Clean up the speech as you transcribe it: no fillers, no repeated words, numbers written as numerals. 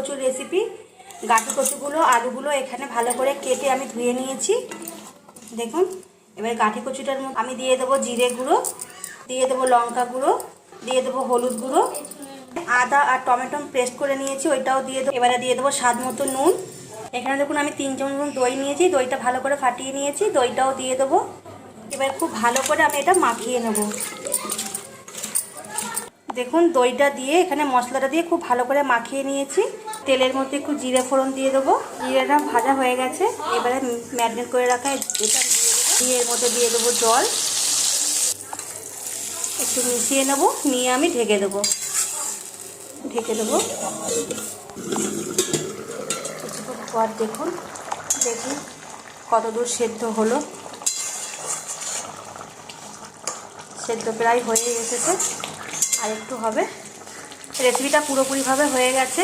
কচুর রেসিপি। গাঠি কচুগুলো আলুগুলো এখানে ভালো করে কেটে আমি ধুয়ে নিয়েছি। দেখুন, এবার গাঠি কচুটার মধ্যে আমি দিয়ে দেবো জিরে গুঁড়ো, দিয়ে দেবো লঙ্কা গুঁড়ো, দিয়ে দেবো হলুদ গুঁড়ো, আদা আর টমেটো পেস্ট করে নিয়েছি ওইটাও দিয়ে দেবো। এবারে দিয়ে দেবো স্বাদ মতো নুন। এখানে দেখুন আমি 3 চামচ দই নিয়েছি, দইটা ভালো করে ফাটিয়ে নিয়েছি, দইটাও দিয়ে দেবো। এবার খুব ভালো করে আমি এটা মাখিয়ে নেব। দেখুন দইটা দিয়ে এখানে মশলাটা দিয়ে খুব ভালো করে মাখিয়ে নিয়েছি। তেলের মধ্যে একটু জিরে ফোড়ন দিয়ে দেবো। জিরেটা ভাজা হয়ে গেছে, এবারে ম্যারিনেট করে রাখা এটা দিয়ে এর মধ্যে দিয়ে দেবো জল, একটু মিশিয়ে নেব, নিয়ে আমি ঢেকে দেবো। কিছুক্ষণ পর দেখুন কত দূর সেদ্ধ হলো। সেদ্ধ প্রায় হয়ে এসেছে, আর একটু হবে। রেসিপিটা পুরোপুরিভাবে হয়ে গেছে।